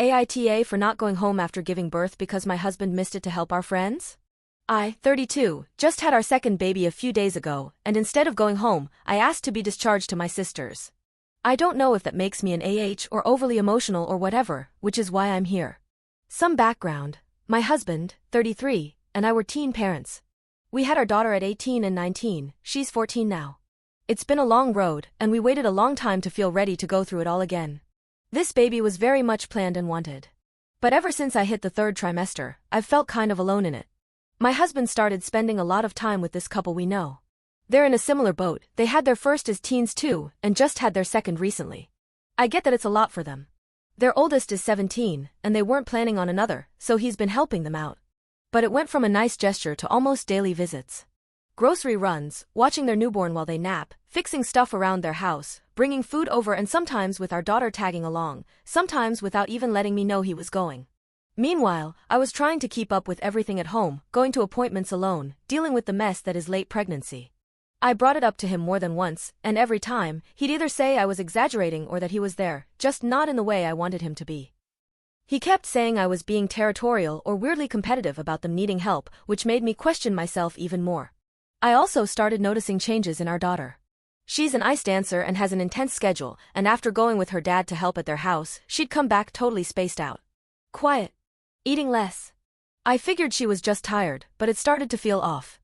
AITA for not going home after giving birth because my husband missed it to help our friends? I, 32, just had our second baby a few days ago, and instead of going home, I asked to be discharged to my sisters. I don't know if that makes me an AH or overly emotional or whatever, which is why I'm here. Some background. My husband, 33, and I were teen parents. We had our daughter at 18 and 19, she's 14 now. It's been a long road, and we waited a long time to feel ready to go through it all again. This baby was very much planned and wanted. But ever since I hit the third trimester, I've felt kind of alone in it. My husband started spending a lot of time with this couple we know. They're in a similar boat, they had their first as teens too, and just had their second recently. I get that it's a lot for them. Their oldest is 17, and they weren't planning on another, so he's been helping them out. But it went from a nice gesture to almost daily visits. Grocery runs, watching their newborn while they nap, fixing stuff around their house, bringing food over, and sometimes with our daughter tagging along, sometimes without even letting me know he was going. Meanwhile, I was trying to keep up with everything at home, going to appointments alone, dealing with the mess that is late pregnancy. I brought it up to him more than once, and every time, he'd either say I was exaggerating or that he was there, just not in the way I wanted him to be. He kept saying I was being territorial or weirdly competitive about them needing help, which made me question myself even more. I also started noticing changes in our daughter. She's an ice dancer and has an intense schedule, and after going with her dad to help at their house, she'd come back totally spaced out. Quiet. Eating less. I figured she was just tired, but it started to feel off.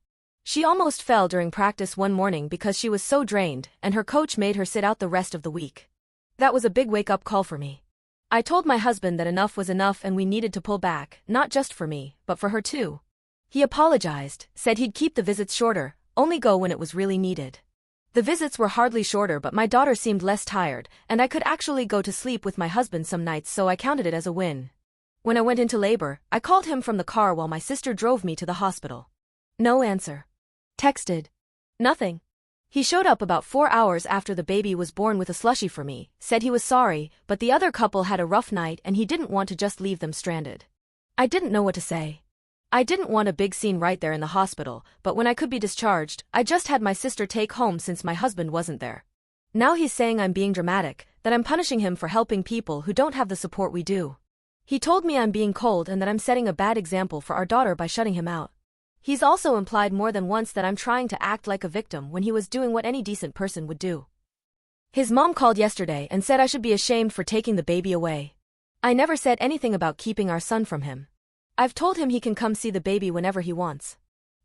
She almost fell during practice one morning because she was so drained, and her coach made her sit out the rest of the week. That was a big wake-up call for me. I told my husband that enough was enough and we needed to pull back, not just for me, but for her too. He apologized, said he'd keep the visits shorter, only go when it was really needed. The visits were hardly shorter, but my daughter seemed less tired, and I could actually go to sleep with my husband some nights, so I counted it as a win. When I went into labor, I called him from the car while my sister drove me to the hospital. No answer. Texted. Nothing. He showed up about 4 hours after the baby was born with a slushie for me, said he was sorry, but the other couple had a rough night and he didn't want to just leave them stranded. I didn't know what to say. I didn't want a big scene right there in the hospital, but when I could be discharged, I just had my sister take home since my husband wasn't there. Now he's saying I'm being dramatic, that I'm punishing him for helping people who don't have the support we do. He told me I'm being cold and that I'm setting a bad example for our daughter by shutting him out. He's also implied more than once that I'm trying to act like a victim when he was doing what any decent person would do. His mom called yesterday and said I should be ashamed for taking the baby away. I never said anything about keeping our son from him. I've told him he can come see the baby whenever he wants.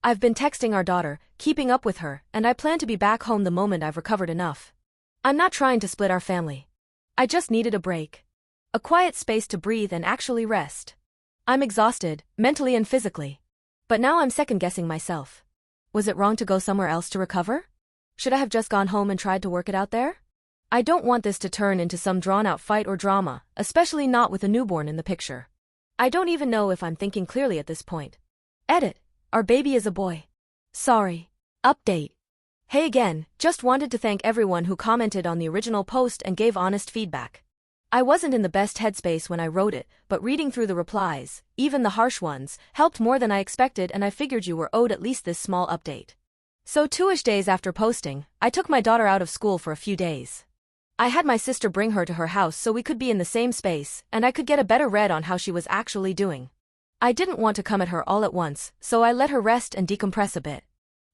I've been texting our daughter, keeping up with her, and I plan to be back home the moment I've recovered enough. I'm not trying to split our family. I just needed a break. A quiet space to breathe and actually rest. I'm exhausted, mentally and physically. But now I'm second-guessing myself. Was it wrong to go somewhere else to recover? Should I have just gone home and tried to work it out there? I don't want this to turn into some drawn-out fight or drama, especially not with a newborn in the picture. I don't even know if I'm thinking clearly at this point. Edit. Our baby is a boy. Sorry. Update. Hey again, just wanted to thank everyone who commented on the original post and gave honest feedback. I wasn't in the best headspace when I wrote it, but reading through the replies, even the harsh ones, helped more than I expected, and I figured you were owed at least this small update. So 2-ish days after posting, I took my daughter out of school for a few days. I had my sister bring her to her house so we could be in the same space, and I could get a better read on how she was actually doing. I didn't want to come at her all at once, so I let her rest and decompress a bit.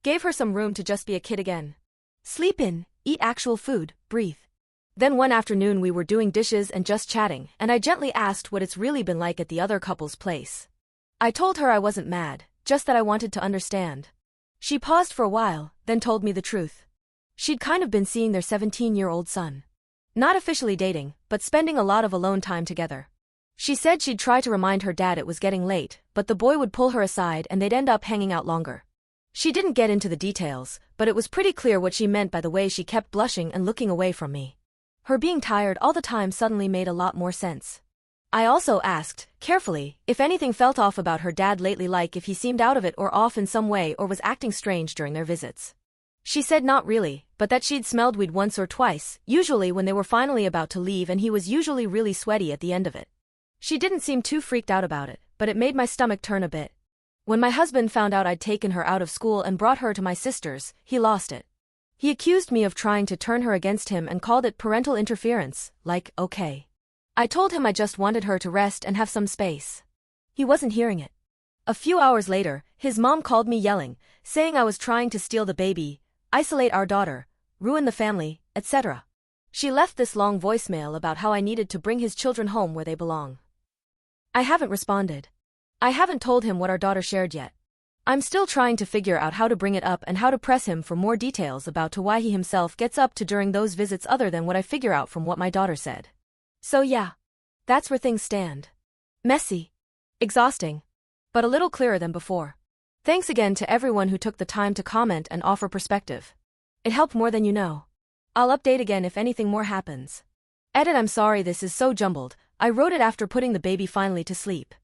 Gave her some room to just be a kid again. Sleep in, eat actual food, breathe. Then one afternoon we were doing dishes and just chatting, and I gently asked what it's really been like at the other couple's place. I told her I wasn't mad, just that I wanted to understand. She paused for a while, then told me the truth. She'd kind of been seeing their 17-year-old son. Not officially dating, but spending a lot of alone time together. She said she'd try to remind her dad it was getting late, but the boy would pull her aside and they'd end up hanging out longer. She didn't get into the details, but it was pretty clear what she meant by the way she kept blushing and looking away from me. Her being tired all the time suddenly made a lot more sense. I also asked, carefully, if anything felt off about her dad lately, like if he seemed out of it or off in some way or was acting strange during their visits. She said not really, but that she'd smelled weed once or twice, usually when they were finally about to leave, and he was usually really sweaty at the end of it. She didn't seem too freaked out about it, but it made my stomach turn a bit. When my husband found out I'd taken her out of school and brought her to my sister's, he lost it. He accused me of trying to turn her against him and called it parental interference, like, okay. I told him I just wanted her to rest and have some space. He wasn't hearing it. A few hours later, his mom called me yelling, saying I was trying to steal the baby, isolate our daughter, ruin the family, etc. She left this long voicemail about how I needed to bring his children home where they belong. I haven't responded. I haven't told him what our daughter shared yet. I'm still trying to figure out how to bring it up and how to press him for more details about to why he himself gets up to during those visits other than what I figure out from what my daughter said. So yeah, that's where things stand. Messy. Exhausting. But a little clearer than before. Thanks again to everyone who took the time to comment and offer perspective. It helped more than you know. I'll update again if anything more happens. Edit. I'm sorry this is so jumbled. I wrote it after putting the baby finally to sleep.